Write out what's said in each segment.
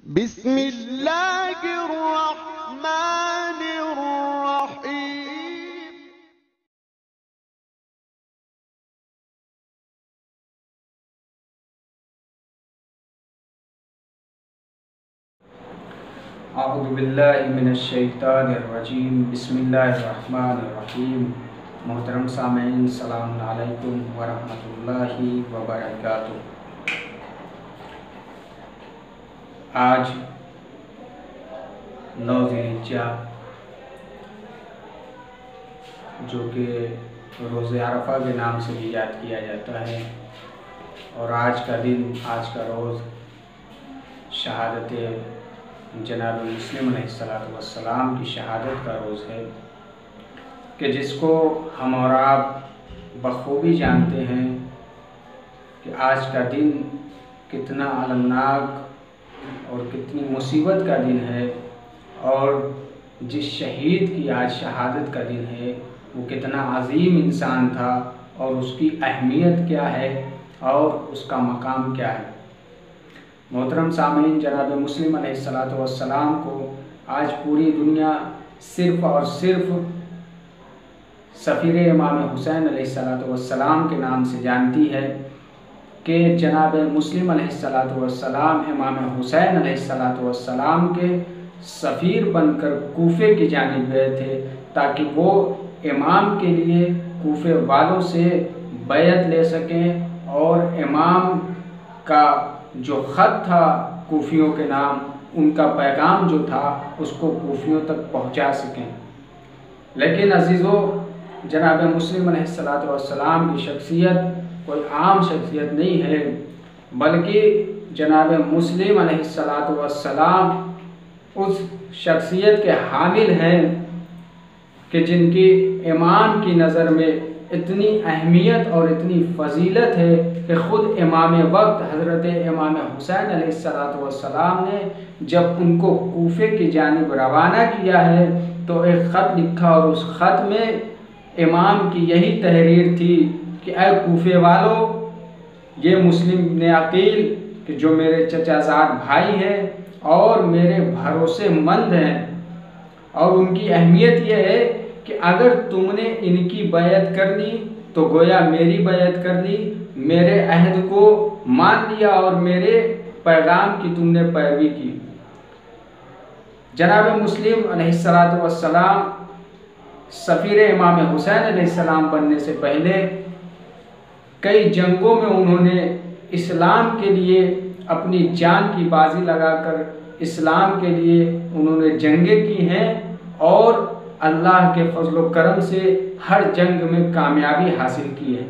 بسم اللہ الرحمن الرحیم۔ اعوذ باللہ من الشیطان الرجیم، بسم اللہ الرحمن الرحیم۔ محترم سامعین، السلام علیکم ورحمۃ اللہ وبرکاتہ۔ آج 9 ذی الحجہ جو کہ روز عرفہ کے نام سے بھی یاد کیا جاتا ہے، اور آج کا دن، آج کا روز شہادت جناب مسلم علیہ السلام کی شہادت کا روز ہے، کہ جس کو ہم اور آپ بخوبی جانتے ہیں کہ آج کا دن کتنا المناک اور کتنی مصیبت کا دن ہے، اور جس شہید کی آج شہادت کا دن ہے وہ کتنا عظیم انسان تھا، اور اس کی اہمیت کیا ہے اور اس کا مقام کیا ہے۔ محترم سامعین، جناب مسلم علیہ السلام کو آج پوری دنیا صرف اور صرف سفیر امام حسین علیہ السلام کے نام سے جانتی ہے، کہ جناب مسلم علیہ السلام امام حسین علیہ السلام کے سفیر بن کر کوفے کی جانب گئے تھے، تاکہ وہ امام کے لیے کوفے والوں سے بیعت لے سکیں، اور امام کا جو خط تھا کوفیوں کے نام، ان کا پیغام جو تھا اس کو کوفیوں تک پہنچا سکیں۔ لیکن عزیزو، جناب مسلم علیہ السلام کی شخصیت کوئی عام شخصیت نہیں ہے، بلکہ جناب مسلم علیہ السلام اس شخصیت کے حامل ہیں کہ جن کی امام کی نظر میں اتنی اہمیت اور اتنی فضیلت ہے کہ خود امام وقت حضرت امام حسین علیہ السلام نے جب ان کو کوفے کی جانب روانہ کیا ہے تو ایک خط لکھا، اور اس خط میں امام کی یہی تحریر تھی کہ اے کوفے والو، یہ مسلم ابن عقیل کہ جو میرے چچا زاد بھائی ہیں اور میرے بھروسے مند ہیں، اور ان کی اہمیت یہ ہے کہ اگر تم نے ان کی بیعت کر لی تو گویا میری بیعت کر لی، میرے عہد کو مان لیا اور میرے پیغام کی تم نے پیروی کی۔ جناب مسلم علیہ السلام سفیر امام حسین علیہ السلام بننے سے پہلے کئی جنگوں میں انہوں نے اسلام کے لیے اپنی جان کی بازی لگا کر اسلام کے لیے انہوں نے جنگیں کی ہیں، اور اللہ کے فضل و کرم سے ہر جنگ میں کامیابی حاصل کی ہے۔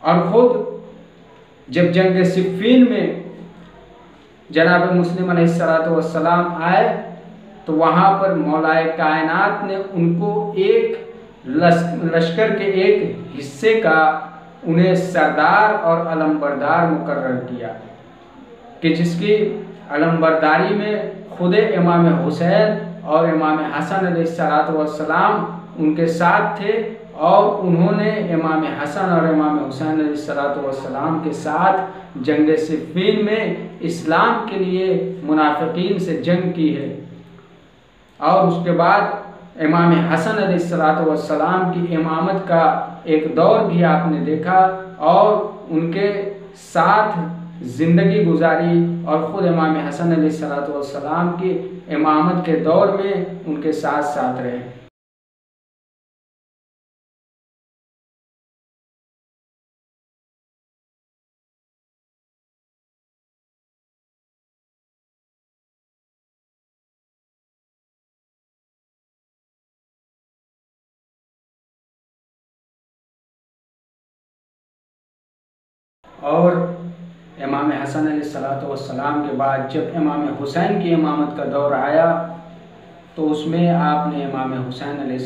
اور خود جب جنگ صفین میں جناب مسلم علیہ السلام آئے تو وہاں پر مولا کائنات نے ان کو ایک لشکر کے ایک حصے کا انہیں سردار اور علمبردار مقرر کیا، کہ جس کی علمبرداری میں خود امام حسین اور امام حسن علیہ السلام ان کے ساتھ تھے، اور انہوں نے امام حسن اور امام حسین علیہ السلام کے ساتھ جنگ صفین میں اسلام کے لیے منافقین سے جنگ کی ہے۔ اور اس کے بعد امام حسن علیہ السلام کی امامت کا ایک دور بھی آپ نے دیکھا، اور ان کے ساتھ زندگی گزاری، اور خود امام حسن علیہ السلام کی امامت کے دور میں ان کے ساتھ ساتھ رہے۔ اور امام حسن علیہ السلام کے بعد جب امام حسین کی امامت کا دور آیا تو اس میں آپ نے امام حسین علیہ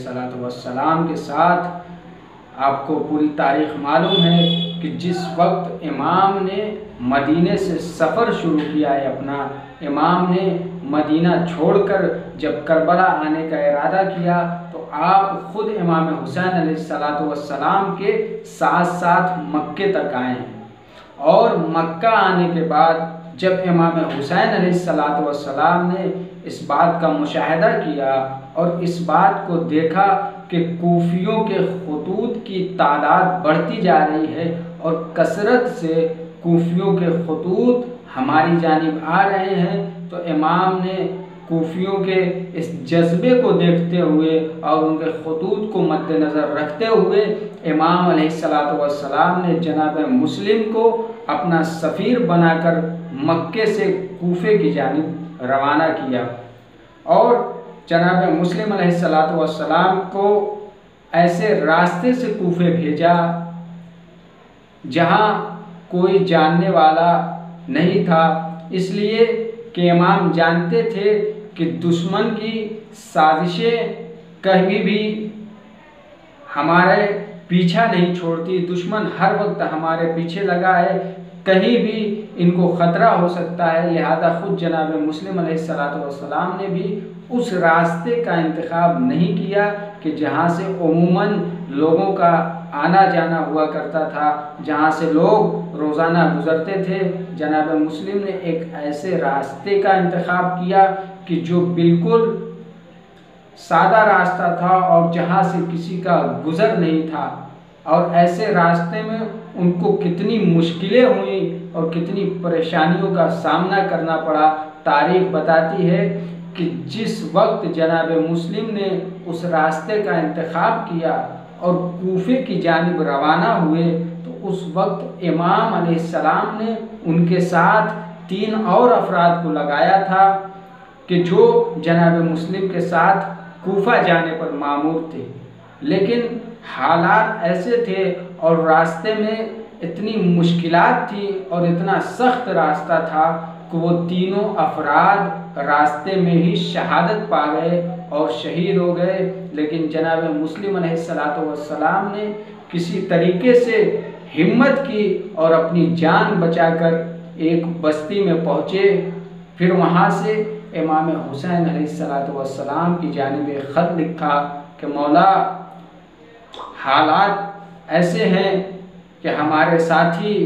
السلام کے ساتھ، آپ کو پوری تاریخ معلوم ہے کہ جس وقت امام نے مدینے سے سفر شروع کیا ہے اپنا، امام نے مدینہ چھوڑ کر جب کربلا آنے کا ارادہ کیا تو آپ خود امام حسین علیہ السلام کے ساتھ ساتھ مکے تک آئے ہیں، اور مکہ آنے کے بعد جب امام حسین علیہ السلام نے اس بات کا مشاہدہ کیا اور اس بات کو دیکھا کہ کوفیوں کے خطوط کی تعداد بڑھتی جا رہی ہے اور کثرت سے کوفیوں کے خطوط ہماری جانب آ رہے ہیں، تو امام نے کوفیوں کے اس جذبے کو دیکھتے ہوئے اور ان کے خطوط کو مد نظر رکھتے ہوئے امام علیہ السلام نے جناب مسلم کو اپنا سفیر بنا کر مکے سے کوفے کی جانب روانہ کیا اور جناب مسلم علیہ السلام کو ایسے راستے سے کوفے بھیجا جہاں کوئی جاننے والا نہیں تھا، اس لیے کہ امام جانتے تھے کہ دشمن کی سازشیں کبھی بھی ہمارے پیچھا نہیں چھوڑتی، دشمن ہر وقت ہمارے پیچھے لگا ہے، کہیں بھی ان کو خطرہ ہو سکتا ہے، لہذا خود جناب مسلم علیہ السلام نے بھی اس راستے کا انتخاب نہیں کیا کہ جہاں سے عموماً لوگوں کا آنا جانا ہوا کرتا تھا، جہاں سے لوگ روزانہ گزرتے تھے۔ جناب مسلم نے ایک ایسے راستے کا انتخاب کیا کہ جو بالکل سادہ راستہ تھا اور جہاں سے کسی کا گزر نہیں تھا، اور ایسے راستے میں ان کو کتنی مشکلیں ہوئیں اور کتنی پریشانیوں کا سامنا کرنا پڑا۔ تاریخ بتاتی ہے کہ جس وقت جناب مسلم نے اس راستے کا انتخاب کیا اور کوفے کی جانب روانہ ہوئے تو اس وقت امام علیہ السلام نے ان کے ساتھ 3 اور افراد کو لگایا تھا کہ جو جناب مسلم کے ساتھ کوفہ جانے پر مامور تھے، لیکن حالات ایسے تھے اور راستے میں اتنی مشکلات تھی اور اتنا سخت راستہ تھا کہ وہ تینوں افراد راستے میں ہی شہادت پا گئے اور شہید ہو گئے، لیکن جناب مسلم علیہ السلام نے کسی طریقے سے ہمت کی اور اپنی جان بچا کر ایک بستی میں پہنچے، پھر وہاں سے امام حسین علیہ السلام کی جانب خط لکھا کہ مولا حالات ایسے ہیں کہ ہمارے ساتھی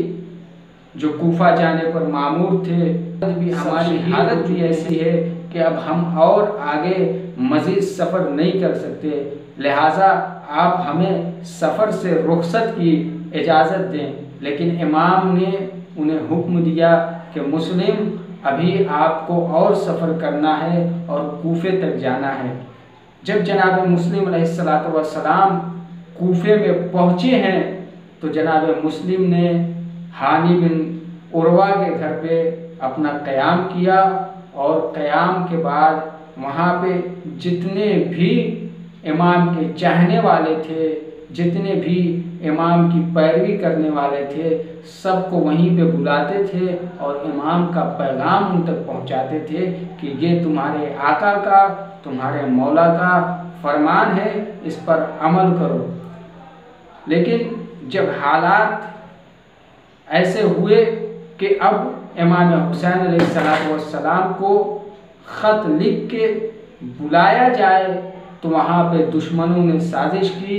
جو کوفہ جانے پر مامور تھے بھی ہماری حالت بھی ایسی ہے کہ اب ہم اور آگے مزید سفر نہیں کر سکتے، لہٰذا آپ ہمیں سفر سے رخصت کی اجازت دیں۔ لیکن امام نے انہیں حکم دیا کہ مسلم ابھی آپ کو اور سفر کرنا ہے اور کوفے تک جانا ہے۔ جب جناب مسلم علیہ السلام کوفے میں پہنچے ہیں تو جناب مسلم نے ہانی بن عروہ کے گھر پہ اپنا قیام کیا، اور قیام کے بعد وہاں پہ جتنے بھی امام کے چاہنے والے تھے، جتنے بھی امام کی پیروی کرنے والے تھے، سب کو وہیں پہ بلاتے تھے اور امام کا پیغام ان تک پہنچاتے تھے کہ یہ تمہارے آقا کا، تمہارے مولا کا فرمان ہے، اس پر عمل کرو۔ لیکن جب حالات ایسے ہوئے کہ اب امام حسین علیہ السلام کو خط لکھ کے بلایا جائے تو وہاں پہ دشمنوں نے سازش کی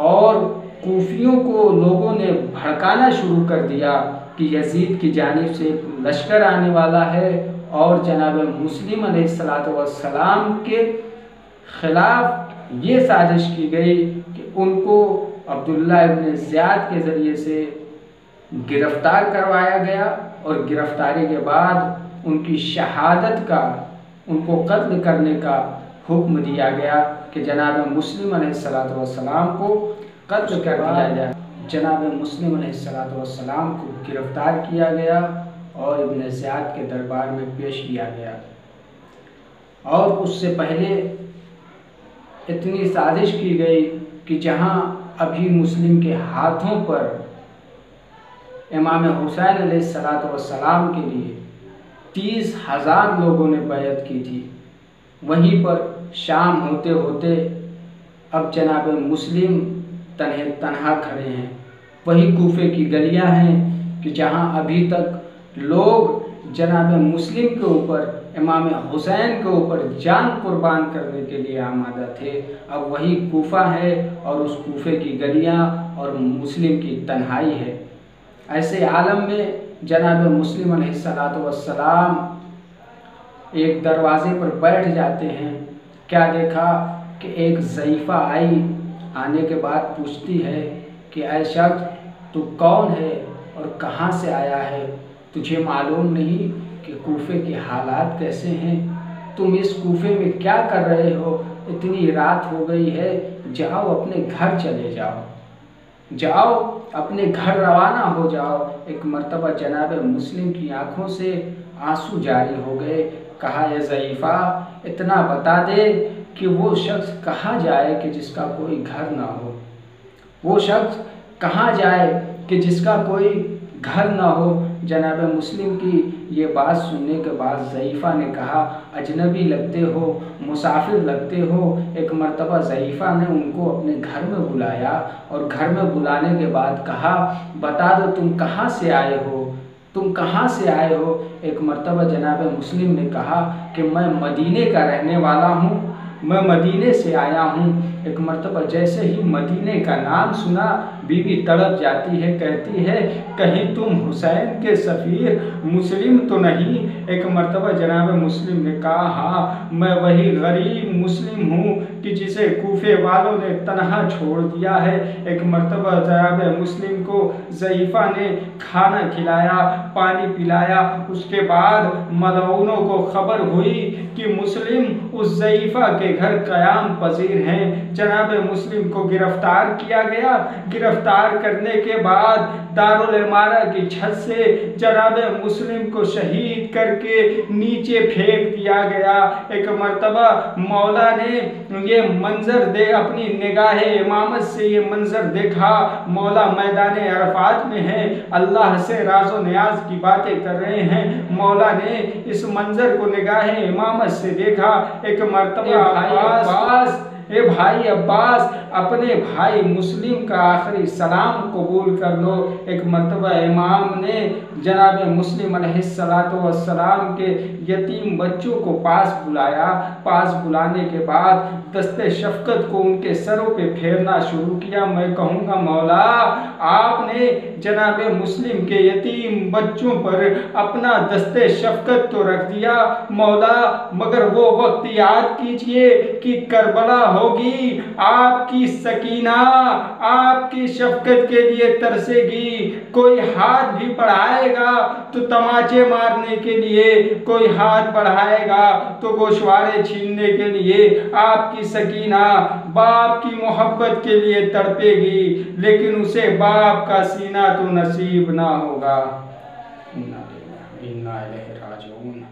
اور کوفیوں کو لوگوں نے بھڑکانا شروع کر دیا کہ یزید کی جانب سے لشکر آنے والا ہے، اور جناب مسلم علیہ السلام کے خلاف یہ سازش کی گئی کہ ان کو عبداللہ ابن زیاد کے ذریعے سے گرفتار کروایا گیا، اور گرفتاری کے بعد ان کی شہادت کا، ان کو قتل کرنے کا حکم دیا گیا کہ جناب مسلم علیہ السلام کو قتل کر دیا جائے۔ جناب مسلم علیہ السلام کو گرفتار کیا گیا اور ابن زیاد کے دربار میں پیش کیا گیا، اور اس سے پہلے اتنی سازش کی گئی کہ جہاں ابھی مسلم کے ہاتھوں پر امام حسین علیہ السلام کے لیے 30,000 لوگوں نے بیعت کی تھی، وہیں پر شام ہوتے ہوتے اب جناب مسلم تنہا کھڑے ہیں۔ وہی کوفے کی گلیاں ہیں کہ جہاں ابھی تک لوگ جناب مسلم کے اوپر، امام حسین کے اوپر جان قربان کرنے کے لیے آمادہ تھے، اب وہی کوفہ ہے اور اس کوفے کی گلیاں اور مسلم کی تنہائی ہے۔ ایسے عالم میں جناب مسلم علیہ السلام ایک دروازے پر بیٹھ جاتے ہیں۔ کیا دیکھا کہ ایک ضعیفہ آئی، آنے کے بعد پوچھتی ہے کہ اے شخص تو کون ہے اور کہاں سے آیا ہے؟ تجھے معلوم نہیں کہ کوفے کے حالات کیسے ہیں؟ تم اس کوفے میں کیا کر رہے ہو؟ اتنی رات ہو گئی ہے، جاؤ اپنے گھر چلے جاؤ، جاؤ اپنے گھر روانہ ہو جاؤ۔ ایک مرتبہ جناب مسلم کی آنکھوں سے آنسو جاری ہو گئے۔ کہا اے ضعیفہ اتنا بتا دے کہ وہ شخص کہاں جائے کہ جس کا کوئی گھر نہ ہو، وہ شخص کہاں جائے کہ جس کا کوئی گھر نہ ہو۔ جناب مسلم کی یہ بات سننے کے بعد ضعیفہ نے کہا اجنبی لگتے ہو، مسافر لگتے ہو۔ ایک مرتبہ ضعیفہ نے ان کو اپنے گھر میں بلایا اور گھر میں بلانے کے بعد کہا بتا دو تم کہاں سے آئے ہو، تم کہاں سے آئے ہو؟ ایک مرتبہ جناب مسلم نے کہا کہ میں مدینے کا رہنے والا ہوں، میں مدینے سے آیا ہوں۔ ایک مرتبہ جیسے ہی مدینے کا نام سنا بی بی تڑپ جاتی ہے، کہتی ہے کہیں تم حسین کے سفیر مسلم تو نہیں؟ ایک مرتبہ جناب مسلم نے کہا ہاں میں وہی غریب مسلم ہوں کہ جسے کوفے والوں نے تنہا چھوڑ دیا ہے۔ ایک مرتبہ جناب مسلم کو ضعیفہ نے کھانا کھلایا، پانی پلایا۔ اس کے بعد ملعونوں کو خبر ہوئی کہ مسلم اس ضعیفہ کے گھر قیام پذیر ہیں۔ جناب مسلم کو گرفتار کیا گیا۔ گرفتار کرنے کے بعد دارالعمارہ کی چھت سے جناب مسلم کو شہید کر کے نیچے پھینک دیا گیا۔ ایک مرتبہ مولا نے یہ منظر اپنی نگاہ امامت سے یہ منظر دیکھا۔ مولا میدان عرفات میں ہیں، اللہ سے راز و نیاز کی باتیں کر رہے ہیں۔ مولا نے اس منظر کو نگاہ امامت سے دیکھا۔ ایک مرتبہ اے بھائی عباس اپنے بھائی مسلم کا آخری سلام قبول کر لو۔ ایک مرتبہ امام نے جناب مسلم علیہ السلام کے یتیم بچوں کو پاس بلایا۔ پاس بلانے کے بعد دست شفقت کو ان کے سروں پہ پھیرنا شروع کیا۔ میں کہوں گا مولا آپ نے جناب مسلم کے یتیم بچوں پر اپنا دست شفقت تو رکھ دیا مولا، مگر وہ وقت یاد کیجئے کہ کربلا ہوگی، آپ کی سکینہ آپ کی شفقت کے لیے ترسے گی۔ کوئی ہاتھ بھی بڑھائے گا تو تماچے مارنے کے لیے، کوئی ہاتھ بڑھائے گا تو گوشوارے چھیننے کے لیے۔ آپ کی سکینہ باپ کی محبت کے لیے تڑپے گی، لیکن اسے باپ کا سینہ تو نصیب نہ ہوگا۔ اِنَّا إِلَيْهِ رَاجِعُونَ۔